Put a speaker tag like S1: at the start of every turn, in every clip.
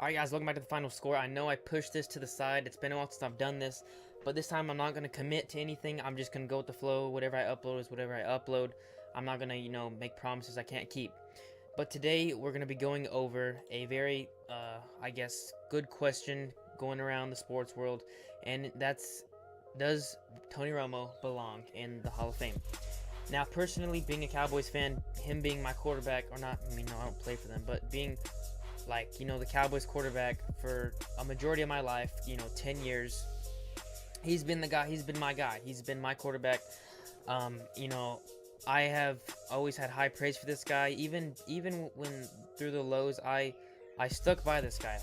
S1: Alright guys, welcome back to the final score. I know I pushed this to the side. It's been a while since I've done this. But this time I'm not going to commit to anything. I'm just going to go with the flow. Whatever I upload is whatever I upload. I'm not going to, make promises I can't keep. But today we're going to be going over a very, I guess, good question going around the sports world. And that's, does Tony Romo belong in the Hall of Fame? Now, personally, being a Cowboys fan, him being my quarterback, or not, I don't play for them, but being the Cowboys quarterback for a majority of my life, 10 years. He's been the guy, he's been my guy, he's been my quarterback. I have always had high praise for this guy, even when through the lows, I stuck by this guy.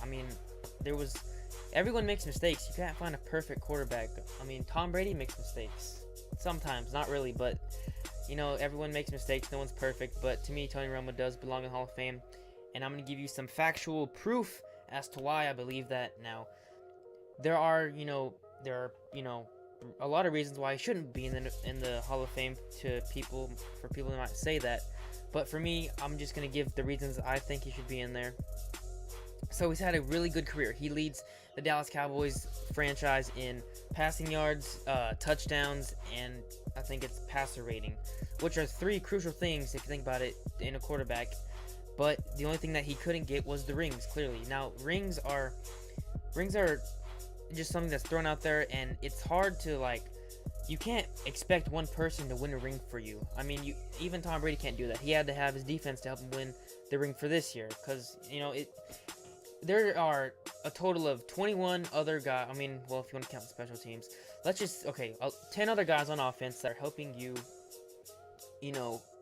S1: Everyone makes mistakes. You can't find a perfect quarterback. Tom Brady makes mistakes. Sometimes, not really, but, everyone makes mistakes. No one's perfect, but to me, Tony Romo does belong in the Hall of Fame. And I'm going to give you some factual proof as to why I believe that. Now, there are a lot of reasons why he shouldn't be in the Hall of Fame for people who might say that. But for me, I'm just going to give the reasons I think he should be in there. So he's had a really good career. He leads the Dallas Cowboys franchise in passing yards, touchdowns, and I think it's passer rating, which are three crucial things if you think about it in a quarterback. But the only thing that he couldn't get was the rings, clearly. Now, rings are just something that's thrown out there, and it's hard to, you can't expect one person to win a ring for you. Even Tom Brady can't do that. He had to have his defense to help him win the ring for this year, because, there are a total of 21 other guys. If you want to count the special teams. 10 other guys on offense that are helping you,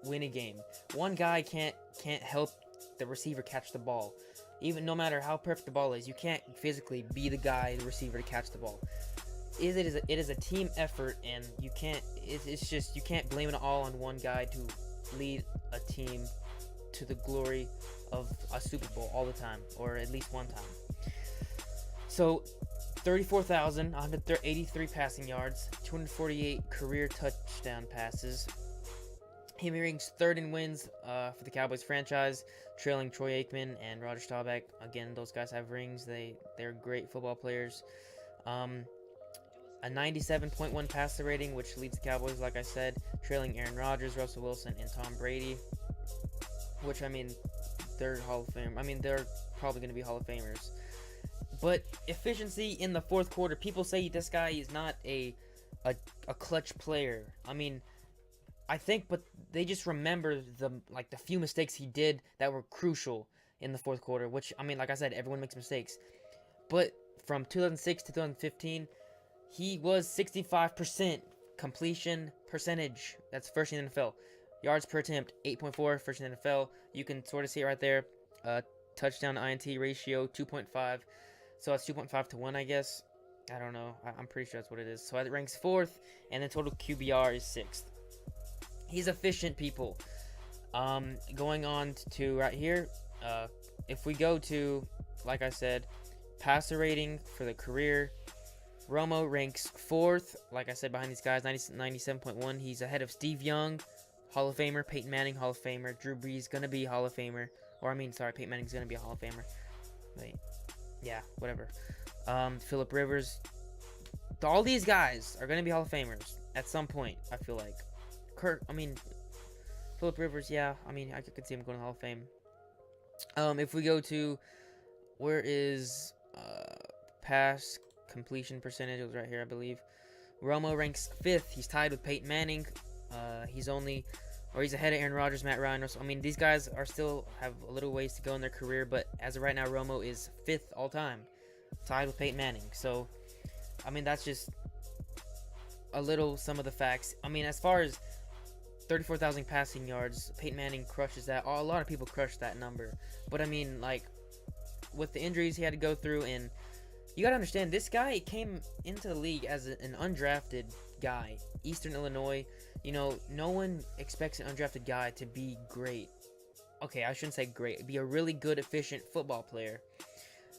S1: win a game. One guy can't help the receiver catch the ball. Even no matter how perfect the ball is, you can't physically be the guy, the receiver, to catch the ball. It is a team effort, and you can't blame it all on one guy to lead a team to the glory of a Super Bowl all the time, or at least one time. So 34,183 passing yards, 248 career touchdown passes. He ranks third in wins for the Cowboys franchise, trailing Troy Aikman and Roger Staubach. Again, those guys have rings. They're great football players. A 97.1 passer rating, which leads the Cowboys, like I said, trailing Aaron Rodgers, Russell Wilson, and Tom Brady. Which, they're Hall of Fame. They're probably going to be Hall of Famers. But efficiency in the fourth quarter, people say this guy is not a clutch player. I think, but they just remember the few mistakes he did that were crucial in the fourth quarter, which, like I said, everyone makes mistakes. But from 2006 to 2015, he was 65% completion percentage. That's first in the NFL. Yards per attempt, 8.4, first in the NFL. You can sort of see it right there. Touchdown to INT ratio, 2.5. So that's 2.5 to 1, I guess. I don't know. I'm pretty sure that's what it is. So it ranks fourth, and the total QBR is sixth. He's efficient, people. Going on to right here, if we go to, like I said, passer rating for the career, Romo ranks fourth, like I said, behind these guys, 97.1. He's ahead of Steve Young, Hall of Famer, Peyton Manning, Hall of Famer, Drew Brees, gonna be Hall of Famer, Peyton Manning's gonna be a Hall of Famer. Wait, yeah, whatever. Phillip Rivers, all these guys are gonna be Hall of Famers at some point, I feel like. Phillip Rivers, yeah, I could see him going to the Hall of Fame. If we go to, where is, pass completion percentage, it was right here, I believe. Romo ranks fifth, he's tied with Peyton Manning. He's ahead of Aaron Rodgers, Matt Ryan, Russell. These guys still have a little ways to go in their career, but as of right now, Romo is fifth all time, tied with Peyton Manning. So, that's just some of the facts. As far as 34,000 passing yards, Peyton Manning crushes that. A lot of people crush that number. But with the injuries he had to go through, and you gotta understand, this guy came into the league as an undrafted guy, Eastern Illinois. No one expects an undrafted guy to be great. Okay, I shouldn't say great. Be a really good, efficient football player.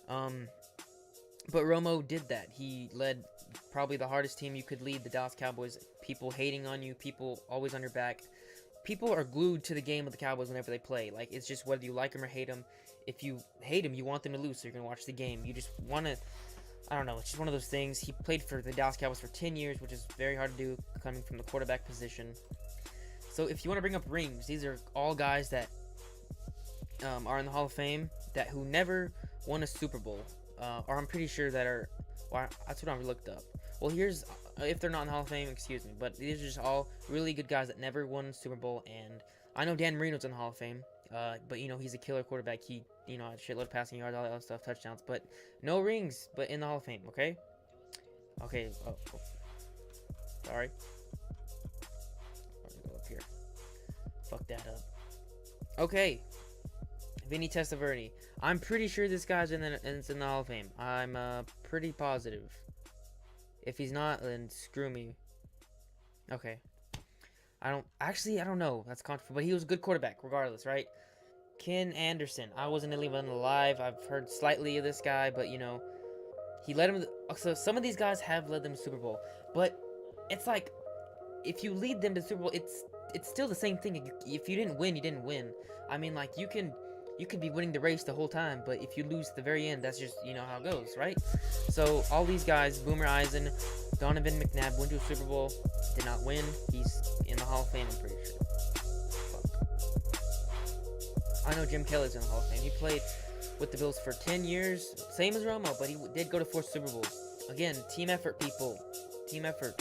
S1: But Romo did that. He led probably the hardest team you could lead, the Dallas Cowboys. People hating on you, people always on your back. People are glued to the game of the Cowboys whenever they play. It's just whether you like them or hate them. if you hate him, you want them to lose, so you're gonna watch the game. You just want to. I don't know. It's just one of those things. He played for the Dallas Cowboys for 10 years, which is very hard to do coming from the quarterback position. So if you want to bring up rings, these are all guys that are in the Hall of Fame who never won a Super Bowl, or I'm pretty sure that are. Well, that's what I looked up. Well, here's if they're not in the Hall of Fame, excuse me, but these are just all really good guys that never won a Super Bowl. And I know Dan Marino's in the Hall of Fame, but he's a killer quarterback. He had a shitload of passing yards, all that other stuff, touchdowns, but no rings, but in the Hall of Fame. Okay. Oh. Sorry. Let me go up here. Fuck that up. Okay. Vinny Testaverde. I'm pretty sure this guy's in the Hall of Fame. I'm pretty positive. If he's not, then screw me. Okay. I don't know. That's controversial, but he was a good quarterback, regardless, right? Ken Anderson. I wasn't even alive. I've heard slightly of this guy, but he led him. So some of these guys have led them to Super Bowl, but it's like if you lead them to Super Bowl, it's still the same thing. If you didn't win, you didn't win. I mean, like you could be winning the race the whole time, but if you lose at the very end, that's just how it goes, right? So all these guys, Boomer Eisen, Donovan McNabb, went to a Super Bowl, did not win. He's in the Hall of Fame, I'm pretty sure. Fuck. I know Jim Kelly's in the Hall of Fame. He played with the Bills for 10 years, same as Romo, but he did go to 4 Super Bowls. Again, team effort, people. Team effort.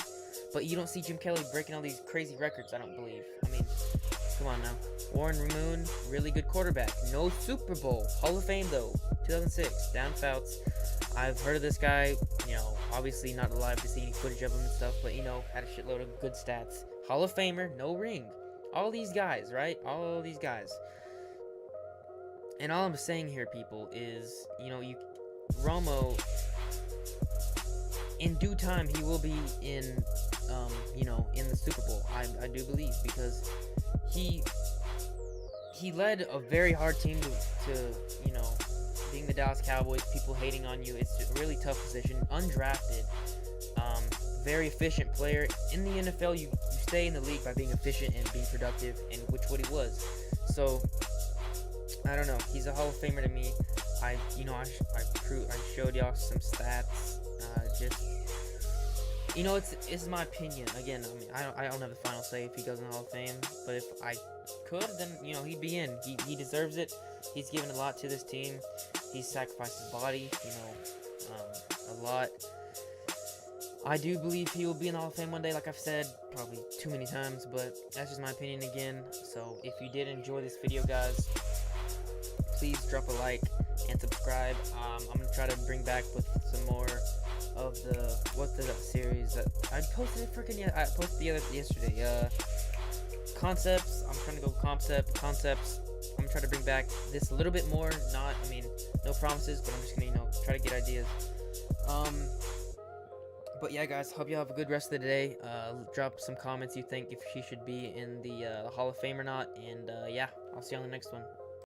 S1: But you don't see Jim Kelly breaking all these crazy records, I don't believe. I mean, come on now. Warren Moon, really good quarterback. No Super Bowl. Hall of Fame, though. 2006. Dan Fouts. I've heard of this guy. Obviously not alive to see any footage of him and stuff, but, had a shitload of good stats. Hall of Famer, no ring. All these guys, right? All these guys. And all I'm saying here, people, is, Romo, in due time, he will be in the Super Bowl. I do believe, because he led a very hard team to being the Dallas Cowboys, people hating on you. It's a really tough position. Undrafted, very efficient player. In the NFL, you stay in the league by being efficient and being productive, and what he was. So, I don't know. He's a Hall of Famer to me. I showed y'all some stats. It's my opinion. Again, I mean, I don't have the final say if he goes in the Hall of Fame, but if I could, then he'd be in. He deserves it. He's given a lot to this team. He's sacrificed his body, a lot. I do believe he will be in the Hall of Fame one day, like I've said probably too many times, but that's just my opinion again. So if you did enjoy this video, guys, please drop a like and subscribe. I'm gonna try to bring back with some more of the series that I posted. I posted yesterday. Concepts. I'm trying to go concepts. I'm trying to bring back this a little bit more. No promises, but I'm just gonna try to get ideas. But yeah, guys, hope you have a good rest of the day. Drop some comments you think if she should be in the Hall of Fame or not. And yeah, I'll see you on the next one.